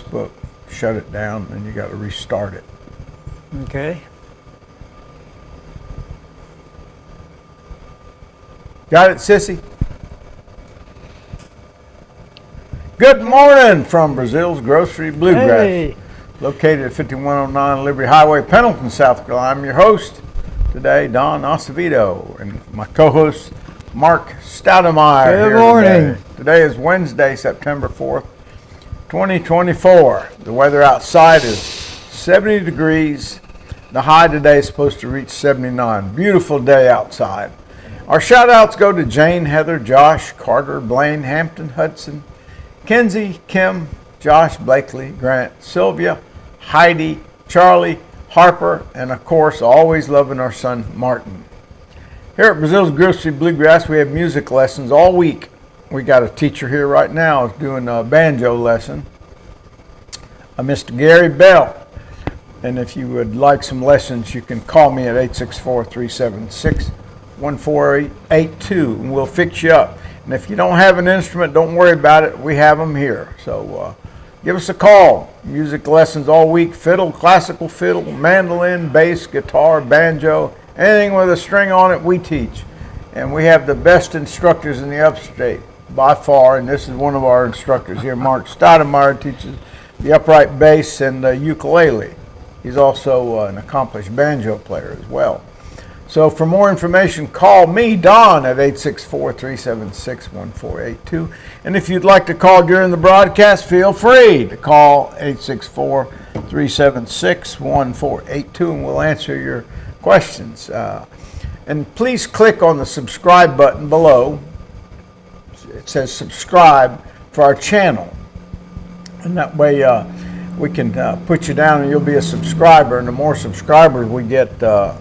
Facebook shut it down, and you got to restart it. Okay. Got it, Sissy? Good morning from Breazeale's Grocery Bluegrass. Hey. Located at 5109 Liberty Highway, Pendleton, South Carolina. I'm your host today, Don Acevedo, and my co-host, Mark Stoudemeyer. Good morning. Today is Wednesday, September 4th, 2024. The weather outside is 70 degrees. The high today is supposed to reach 79. Beautiful day outside. Our shout outs go to Jane, Heather, Josh, Carter, Blaine, Hampton, Hudson, Kenzie, Kim, Josh, Blakely, Grant, Sylvia, Heidi, Charlie, Harper, and of course, always loving our son, Martin. Here at Breazeale's Grocery Bluegrass, we have music lessons all week. We got a teacher here right now doing a banjo lesson, Mr. Gary Bell. And if you would like some lessons, you can call me at 864-376-1482, and we'll fix you up. And if you don't have an instrument, don't worry about it. We have them here. So give us a call. Music lessons all week. Fiddle, classical fiddle, mandolin, bass, guitar, banjo, anything with a string on it, we teach. And we have the best instructors in the upstate by far. And this is one of our instructors here. Mark Stoudemeyer teaches the upright bass and the ukulele. He's also an accomplished banjo player as well. So for more information, call me, Don, at 864-376-1482. And if you'd like to call during the broadcast, feel free to call 864-376-1482, and we'll answer your questions. And please click on the subscribe button below. It says subscribe for our channel. And that way we can put you down and you'll be a subscriber. And the more subscribers we get, I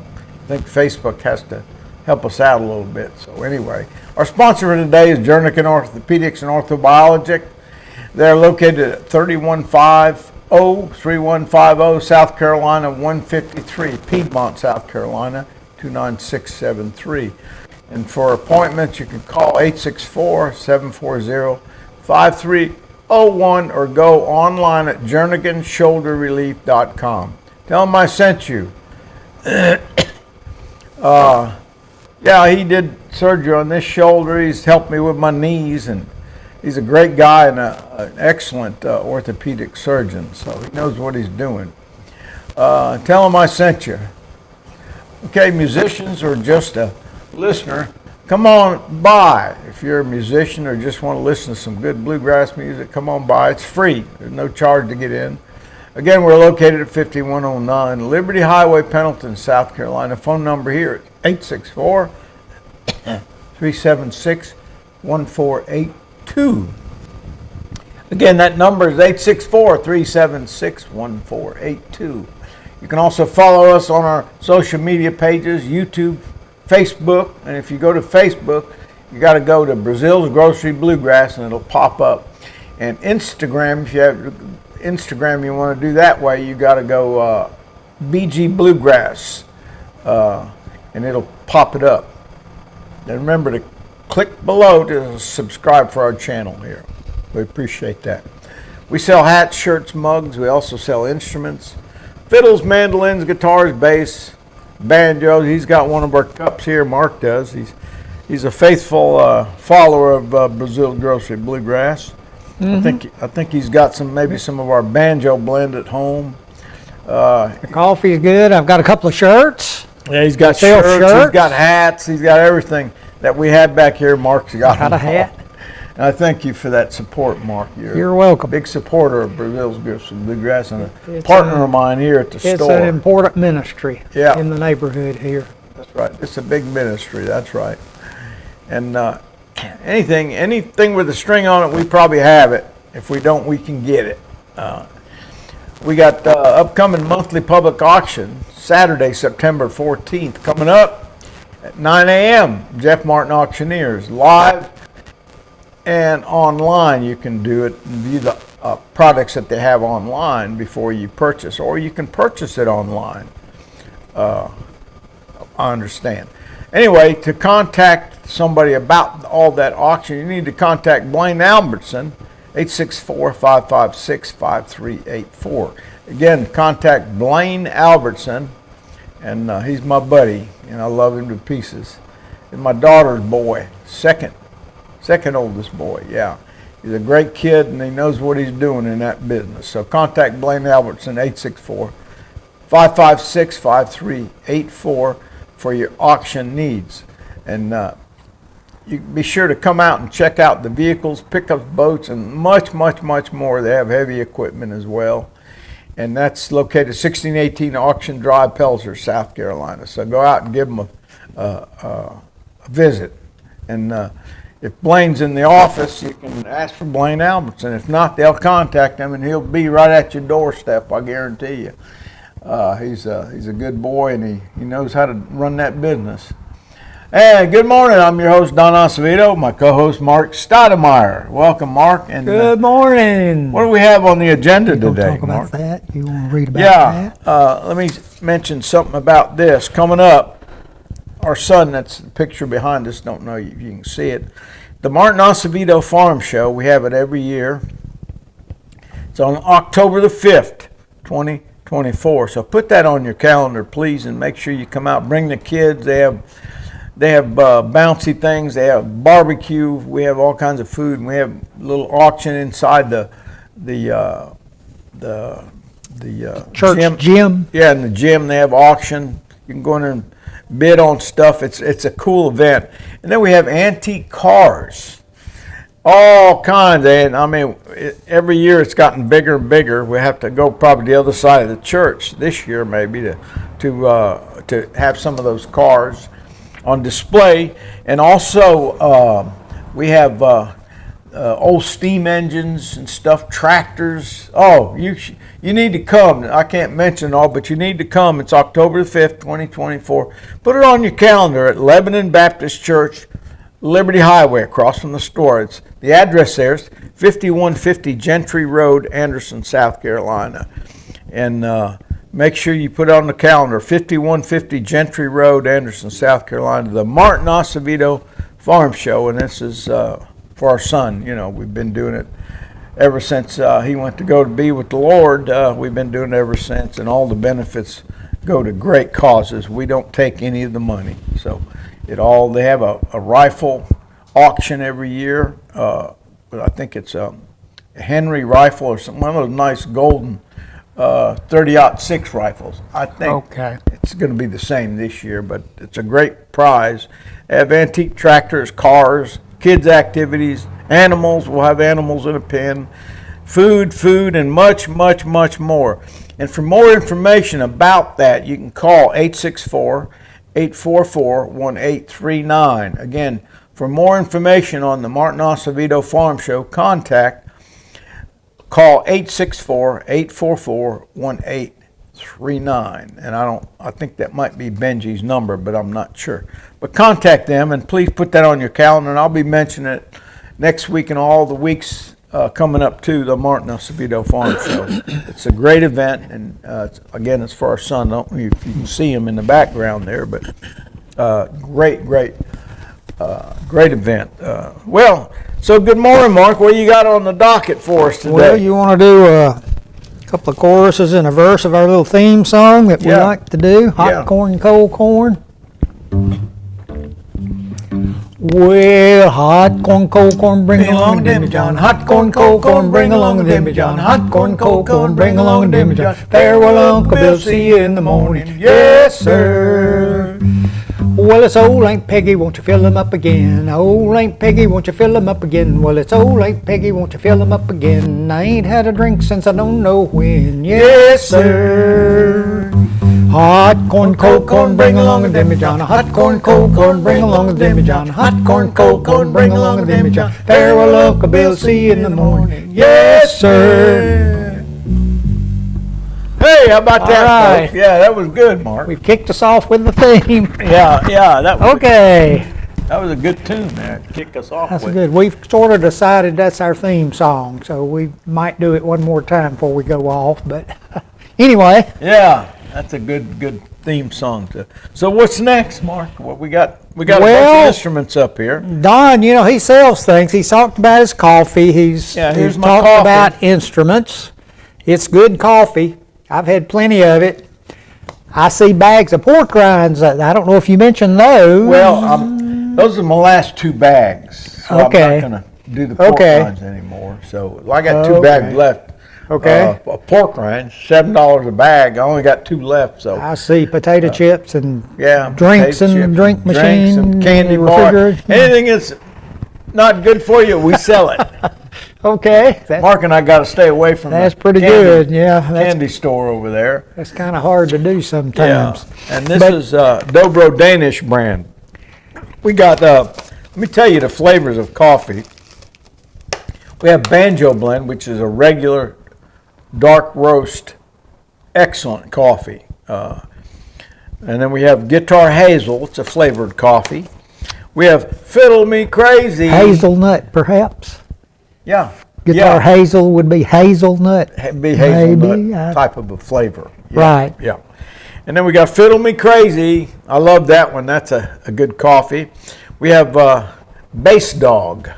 think Facebook has to help us out a little bit. So anyway, our sponsor for today is Jernigan Orthopedics and Orthobiologic. They're located at 3150 South Carolina 153, Piedmont, South Carolina 29673. And for appointments, you can call 864-740-5301 or go online at jerniganshoulderrelief.com. Tell them I sent you. Yeah, he did surgery on this shoulder. He's helped me with my knees, and he's a great guy and an excellent orthopedic surgeon, so he knows what he's doing. Tell him I sent you. Okay, musicians or just a listener, come on by. If you're a musician or just want to listen to some good bluegrass music, come on by. It's free. There's no charge to get in. Again, we're located at 5109 Liberty Highway, Pendleton, South Carolina. Phone number here is 864-376-1482. Again, that number is 864-376-1482. You can also follow us on our social media pages, YouTube, Facebook. And if you go to Facebook, you got to go to Breazeale's Grocery Bluegrass and it'll pop up. And Instagram, if you have Instagram you want to do that way, you got to go BG Bluegrass and it'll pop it up. And remember to click below to subscribe for our channel here. We appreciate that. We sell hats, shirts, mugs. We also sell instruments, fiddles, mandolins, guitars, bass, banjos. He's got one of our cups here. Mark does. He's a faithful follower of Breazeale Grocery Bluegrass. Mm-hmm. I think he's got some of our banjo blend at home. The coffee is good. I've got a couple of shirts. Yeah, he's got shirts, he's got hats, he's got everything that we had back here. Mark's got a hat. And I thank you for that support, Mark. You're welcome. A big supporter of Breazeale's Grocery Bluegrass and a partner of mine here at the store. It's an important ministry in the neighborhood here. That's right. It's a big ministry. That's right. And anything with a string on it, we probably have it. If we don't, we can get it. We got upcoming monthly public auction, Saturday, September 14th, coming up at 9 a.m. Jeff Martin Auctioneers, live and online. You can do it and view the products that they have online before you purchase, or you can purchase it online. I understand. Anyway, to contact somebody about all that auction, you need to contact Blaine Albertson 864-556-5384. Again, contact Blaine Albertson, and he's my buddy, and I love him to pieces. And my daughter's boy, second oldest boy, yeah. He's a great kid, and he knows what he's doing in that business. So contact Blaine Albertson, 864-556-5384 for your auction needs. And you be sure to come out and check out the vehicles, pickups, boats, and much, much, much more. They have heavy equipment as well. And that's located 1618 Auction Drive, Pelzer, South Carolina. So go out and give them a visit. And if Blaine's in the office, you can ask for Blaine Albertson. If not, they'll contact him, and he'll be right at your doorstep, I guarantee you. He's a good boy, and he knows how to run that business. Hey, good morning. I'm your host, Don Acevedo, my co-host, Mark Stoudemire. Welcome, Mark. And Good morning. what do we have on the agenda You gonna today, talk about Mark? that? You want to read about that? Yeah, let me mention something about this. Coming up, our son, that's the picture behind us, don't know if you can see it. The Martin Acevedo Farm Show, we have it every year. It's on October the 5th, 2024. So put that on your calendar, please, and make sure you come out. Bring the kids. They have bouncy things. They have barbecue. We have all kinds of food. And we have a little auction inside the Church gym. Yeah, in the gym they have auction. You can go in there and bid on stuff. It's a cool event. And then we have antique cars, all kinds. And I mean, every year it's gotten bigger and bigger. We have to go probably the other side of the church this year maybe to have some of those cars on display. And also we have old steam engines and stuff, tractors. Oh, you need to come. I can't mention all, but you need to come. It's October the 5th, 2024. Put it on your calendar at Lebanon Baptist Church, Liberty Highway, across from the store. It's the address there is 5150 Gentry Road, Anderson, South Carolina. And make sure you put it on the calendar, 5150 Gentry Road, Anderson, South Carolina, the Martin Acevedo Farm Show. And this is for our son. You know, we've been doing it ever since he went to go to be with the Lord. We've been doing it ever since, and all the benefits go to great causes. We don't take any of the money. So they have a rifle auction every year, but I think it's a Henry rifle or one of those nice golden 30-06 rifles. I think it's going to be the same this year, but it's a great prize. They have antique tractors, cars, kids' activities, animals. We'll have animals in a pen, food, and much, much, much more. And for more information about that, you can call 864-844-1839. Again, for more information on the Martin Acevedo Farm Show, call 864-844-1839. And I think that might be Benji's number, but I'm not sure. But contact them, and please put that on your calendar, and I'll be mentioning it next week and all the weeks coming up to the Martin Acevedo Farm Show. It's a great event, and again, it's for our son. I don't know if you can see him in the background there, but great event. So good morning, Mark. What you got on the docket for us today? Well, you want to do a couple of choruses and a verse of our little theme song that we like to do, hot corn, cold corn. Well, hot corn, cold corn, bring along a demijohn. Hot corn, cold corn, bring along a demijohn. Hot corn, cold corn, bring along a demijohn. Farewell, Uncle Bill, see you in the morning. Yes, sir. Well, it's old Aunt Peggy, won't you fill 'em up again? Old Aunt Peggy, won't you fill 'em up again? Well, it's old Aunt Peggy, won't you fill 'em up again? I ain't had a drink since I don't know when. Yes, sir. Hot corn, cold corn, bring along a demijohn. Hot corn, cold corn, bring along a demijohn. Hot corn, cold corn, bring along a demijohn. Farewell, Uncle Bill, see you in the morning. Yes, sir. Hey, how about that? All right. Folks? Yeah, that was good, Mark. We've kicked us off with the theme. Yeah, that was Okay. That was a good tune there to kick us off That's with. good. We've sort of decided that's our theme song, so we might do it one more time before we go off. But anyway, Yeah, That's a good theme song. So what's next, Mark? What we got? We got a Well, bunch of instruments up here. Don, you know, he sells things. He's talked about his coffee. He's here's my talked coffee. about instruments. It's good coffee. I've had plenty of it. I see bags of pork rinds. I don't know if you mentioned those. Well, those are my last 2 bags. So Okay. I'm not going to do the pork Okay. rinds anymore. So I got 2 bags left. Okay. Pork rinds, $7 a bag. I only got 2 left. So I see potato chips and drinks potato and chips, drink drinks machine, and candy bar. refrigerator. Anything that's not good for you, we sell it. Okay. Mark and I got to stay away from That's the pretty candy, good. Yeah, candy store over there. that's kind of hard to do sometimes. And this is Dobro Danish brand. We got, let me tell you the flavors of coffee. We have Banjo Blend, which is a regular dark roast, excellent coffee. And then we have Guitar Hazel, it's a flavored coffee. We have Fiddle Me Crazy. Hazelnut, perhaps. Yeah. Guitar hazel would be hazelnut. Be hazelnut maybe. type of a flavor. Yeah, Right. Yeah. And then we got Fiddle Me Crazy. I love that one. That's a good coffee. We have Bass Dog.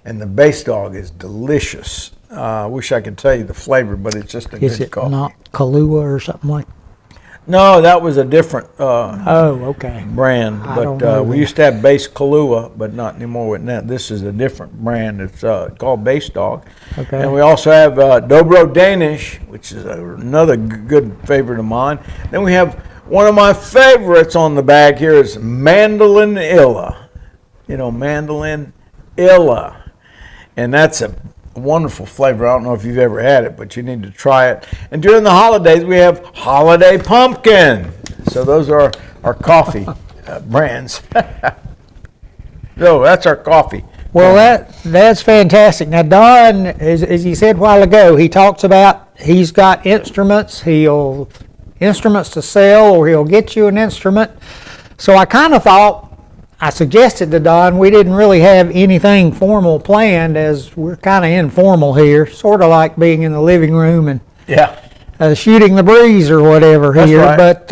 And the Bass Dog is delicious. I wish I could tell you the flavor, but it's just a Is good it coffee. not Kahlua or something like? No, that was a different Oh, okay. brand. I don't But know we that. used to have Bass Kahlua, but not anymore with that. This is a different brand. It's called Bass Dog. Okay. And we also have Dobro Danish, which is another good favorite of mine. Then we have one of my favorites on the bag here is Mandolin Illa. You know, Mandolin Illa. And that's a wonderful flavor. I don't know if you've ever had it, but you need to try it. And during the holidays, we have Holiday Pumpkin. So those are our coffee brands. So that's our coffee. Well, that's fantastic. Now, Don, as he said a while ago, he talks about he's got instruments. Instruments to sell, or he'll get you an instrument. So I kind of thought, I suggested to Don, we didn't really have anything formal planned, as we're kind of informal here, sort of like being in the living room and shooting the breeze or whatever That's here. right. But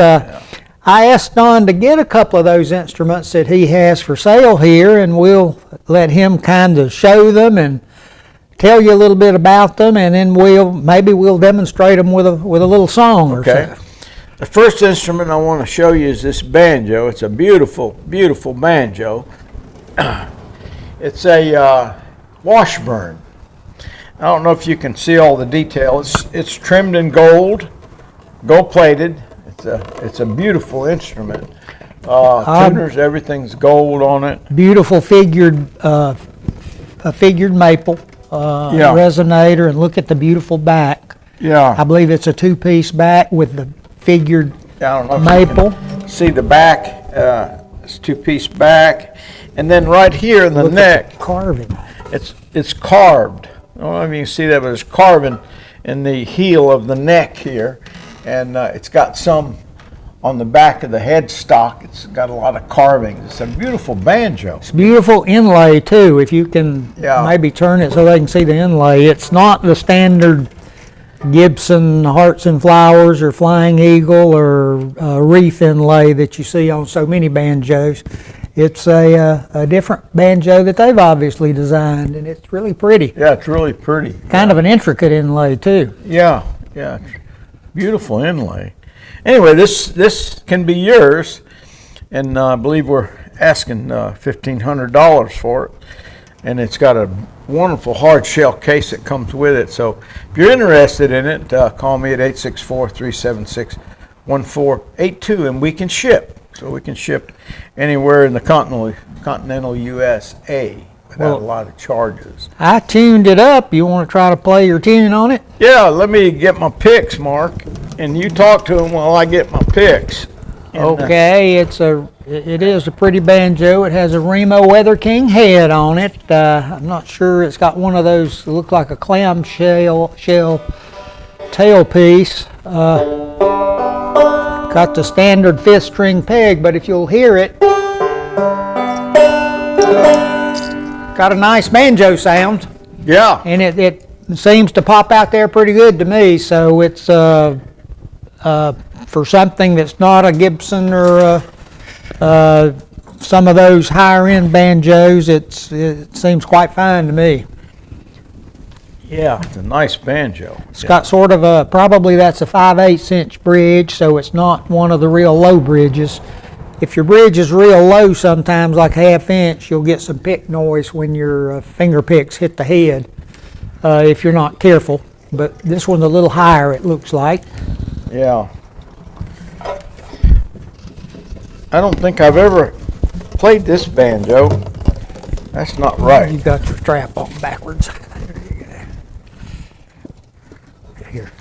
I asked Don to get a couple of those instruments that he has for sale here, and we'll let him kind of show them and tell you a little bit about them, and then maybe we'll demonstrate them with a little song or Okay. so. The first instrument I want to show you is this banjo. It's a beautiful, beautiful banjo. It's a Washburn. I don't know if you can see all the details. It's trimmed in gold plated. It's a beautiful instrument. Tuners, everything's gold on it. Beautiful figured maple resonator, and look at the beautiful back. Yeah. I believe it's a 2-piece back with the figured I don't know if maple. you can see the back. It's 2-piece back, and then right here in the Look at neck, the carving. it's carved. I don't know if you can see that, but it's carving in the heel of the neck here, and it's got some on the back of the headstock. It's got a lot of carving. It's a beautiful banjo. It's beautiful inlay too. If you can Yeah. maybe turn it so they can see the inlay. It's not the standard Gibson Hearts and Flowers or Flying Eagle or wreath inlay that you see on so many banjos. It's a different banjo that they've obviously designed, and it's really pretty. Yeah, it's really pretty. Kind of an intricate inlay too. Yeah, beautiful inlay. Anyway, this can be yours, and I believe we're asking $1,500 for it, and it's got a wonderful hard shell case that comes with it. So if you're interested in it, call me at 864-376-1482, and we can ship. So we can ship anywhere in the continental USA without a lot of charges. I tuned it up. You want to try to play your tune on it? Yeah, let me get my picks, Mark, and you talk to him while I get my picks. And, Okay, it is a pretty banjo. It has a Remo Weather King head on it. I'm not sure. It's got one of those that look like a clam shell tailpiece. Got the standard 5th string peg, but if you'll hear it, got a nice banjo sound, yeah, and it seems to pop out there pretty good to me. So it's for something that's not a Gibson or some of those higher end banjos, it seems quite fine to me. Yeah, it's a nice banjo. It's got sort of a, probably that's a 5/8 inch bridge, so it's not one of the real low bridges. If your bridge is real low sometimes, like 1/2 inch, you'll get some pick noise when your finger picks hit the head, if you're not careful. But this one's a little higher, it looks like. Yeah. I don't think I've ever played this banjo. That's not right. You got your strap on backwards. Here.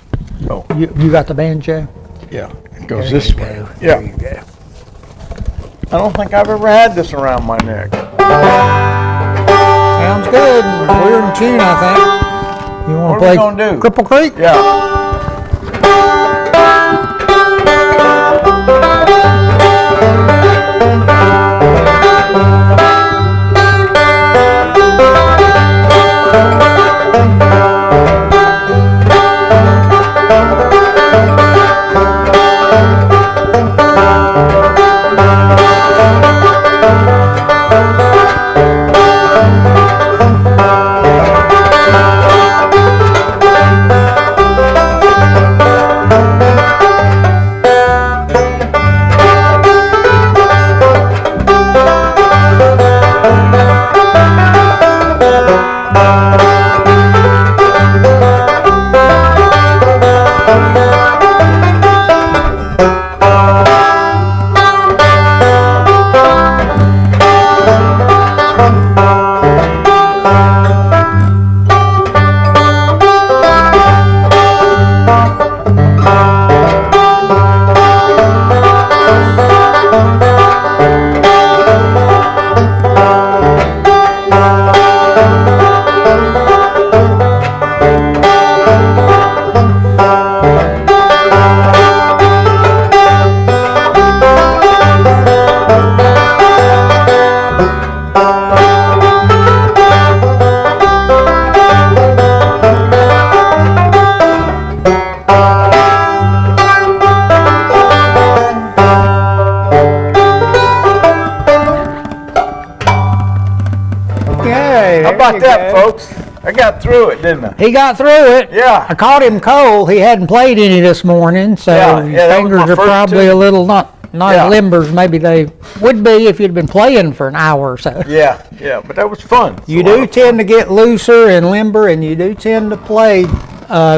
Oh, You got the banjo? yeah. It goes There this you way. go. Yeah. There you go. I don't think I've ever had this around my neck. Sounds good. We're in tune, I think. You want What to are play we gonna do? Cripple Creek? Yeah. How about that, folks? I got through it, didn't I? He got through it. Yeah. I caught him cold. He hadn't played any this morning, so Yeah, his that was fingers my are first probably two. a little not Yeah. as limber as maybe they would be if you'd been playing for an hour or so. Yeah, but that was fun. You do tend to get looser and limber, and you do tend to play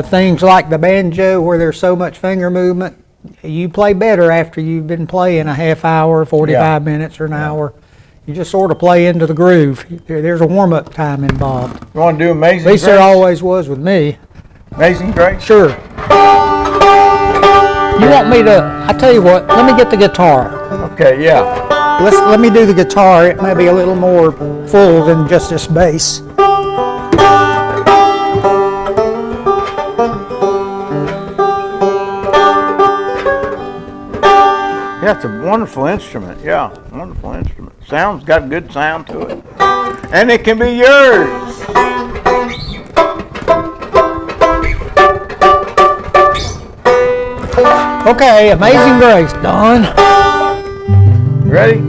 things like the banjo where there's so much finger movement. You play better after you've been playing a half hour, 45 minutes, or an hour. You just sort of play into the groove. There's a warm-up time involved. You want to do Amazing At least Grace? there always was with me. Amazing Grace? Sure. You want me to, I tell you what, let me get the guitar. Okay, yeah. Let me do the guitar. It may be a little more full than just this bass. Yeah, it's a wonderful instrument. Yeah, wonderful instrument. Sound's got a good sound to it. And it can be yours. Okay, Amazing Grace, done. Ready?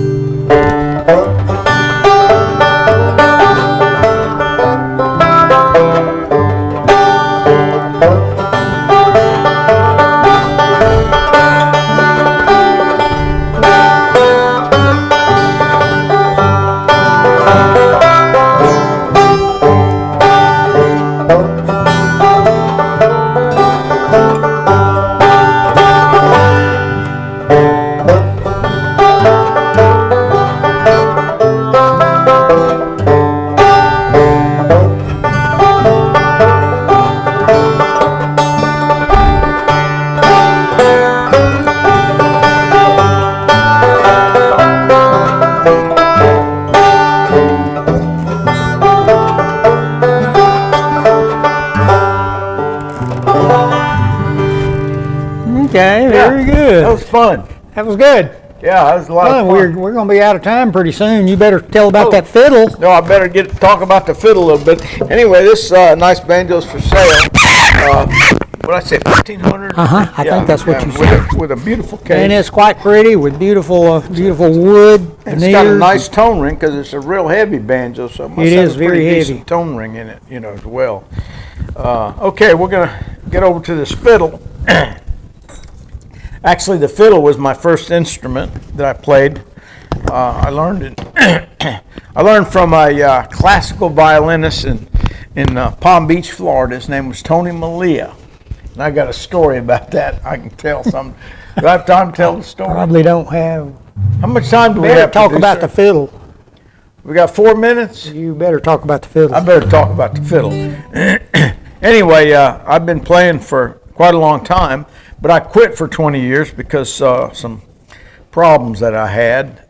Okay, very good. That was fun. That was good. Yeah, that was a lot of fun. We're going to be out of time pretty soon. You better tell about Oh. that fiddle. No, I better talk about the fiddle a little bit. Anyway, this nice banjo's for sale. what I say, 1500? I think that's what you said. With a beautiful case. And it's quite pretty with beautiful wood. It's got a nice tone ring because it's a real heavy banjo, so it must have a pretty decent tone ring in it, as well. Okay, we're gonna get over to this fiddle. Actually, the fiddle was my first instrument that I played. I learned it. I learned from a classical violinist in Palm Beach, Florida. His name was Tony Malia. And I got a story about that. I can tell some. Do I have time to tell the story? Probably don't have. How much time do we Better have? talk about the fiddle. We got 4 minutes. You better talk about the fiddle. I better talk about the fiddle. Anyway, I've been playing for quite a long time, but I quit for 20 years because some problems that I had.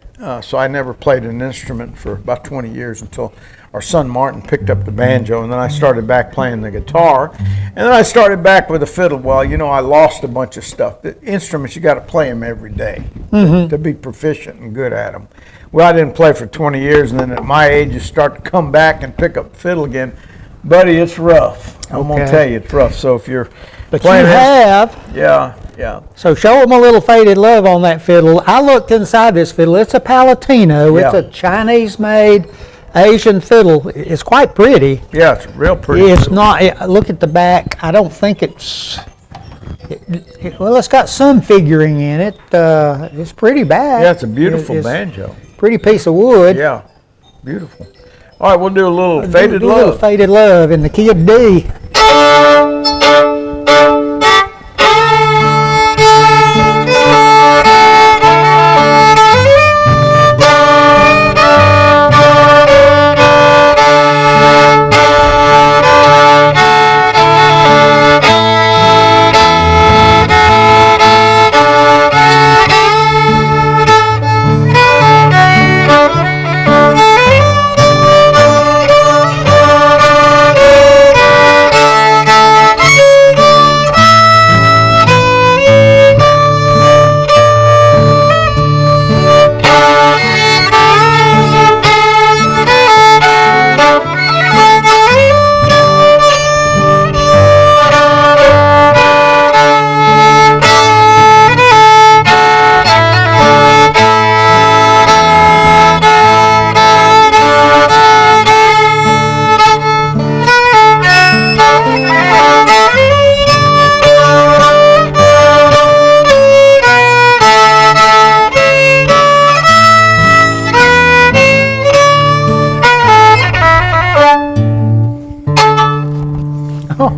So I never played an instrument for about 20 years until our son Martin picked up the banjo, and then I started back playing the guitar, and then I started back with the fiddle. Well, I lost a bunch of stuff. The instruments, you got to play them every day to be proficient and good at them. Well, I didn't play for 20 years, and then at my age, you start to come back and pick up the fiddle again. Buddy, it's rough. I'm going to tell you, it's rough. So if you're playing yeah. So show them a little Faded Love on that fiddle. I looked inside this fiddle. It's a Palatino. It's a Chinese-made Asian fiddle. It's quite pretty. Yeah, it's real pretty. It's not. Look at the back. I don't think it's. Well, it's got some figuring in it. It's pretty bad. Yeah, it's a beautiful banjo. Pretty piece of wood. Yeah, beautiful. All right, we'll do a little Faded Love. A little Faded Love in the key of D.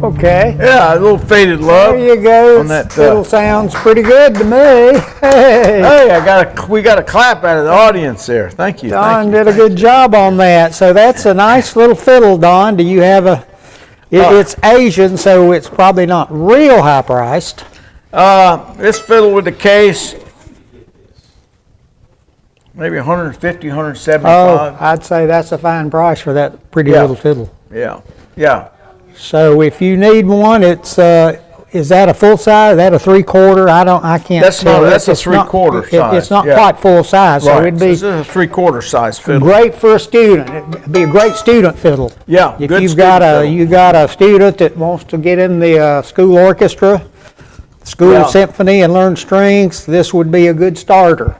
Okay. Yeah, a little Faded Love. There you go. On that fiddle sounds pretty good to me. Hey. Hey, we got a clap out of the audience there. Thank you. Don did a good job on that. So that's a nice little fiddle, Don. Do you have a? It's Asian, so it's probably not real high priced. This fiddle with the case, maybe 150, 175. Oh, I'd say that's a fine price for that pretty little fiddle. Yeah. So if you need one, it's is that a full size? Is that a 3/4? I can't tell. That's a 3/4 size. It's not quite full size, so it'd be this is a 3/4 size fiddle. Great for a student. It'd be a great student fiddle. Yeah, if you got a student that wants to get in the school orchestra, school symphony, and learn strings, this would be a good starter.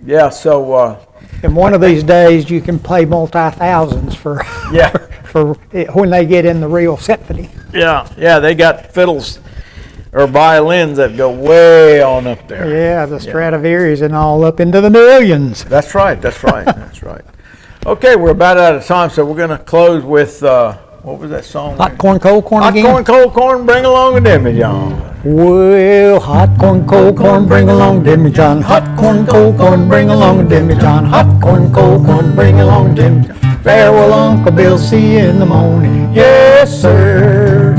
Yeah. So. And one of these days, you can play multi-thousands for for when they get in the real symphony. Yeah, they got fiddles or violins that go way on up there. Yeah, the Stradivarius and all up into the millions. That's right. That's right. Okay, we're about out of time, so we're going to close with what was that song? Hot corn, cold corn again. Hot corn, cold corn, bring along a demijohn. Well, hot corn, cold corn, bring along demijohn. Hot corn, cold corn, bring along a demijohn. Hot corn, cold corn, bring along a demijohn. Farewell, Uncle Bill, see you in the morning. Yes, sir.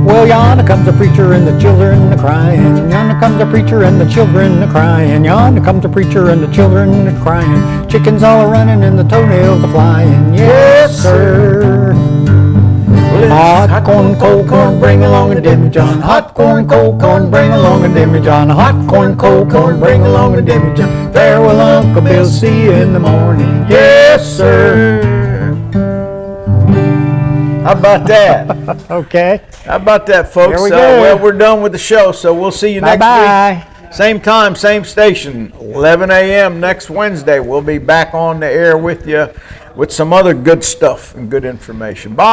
Well, yonder comes the preacher and the children a-crying. Yonder comes the preacher and the children a-crying. Yonder comes the preacher and the children a-crying. Chickens all a-running and the toenails a-flying. Yes, sir. Hot corn, cold corn, bring along a demijohn. Hot corn, cold corn, bring along a demijohn. Hot corn, cold corn, bring along a demijohn. Farewell, Uncle Bill, see you in the morning. Yes, sir. How about that? Okay. How about that, folks? There we go. Well, we're done with the show, so we'll see you next Bye-bye. week. Same time, same station, 11 a.m. next Wednesday. We'll be back on the air with you with some other good stuff and good information. Bye.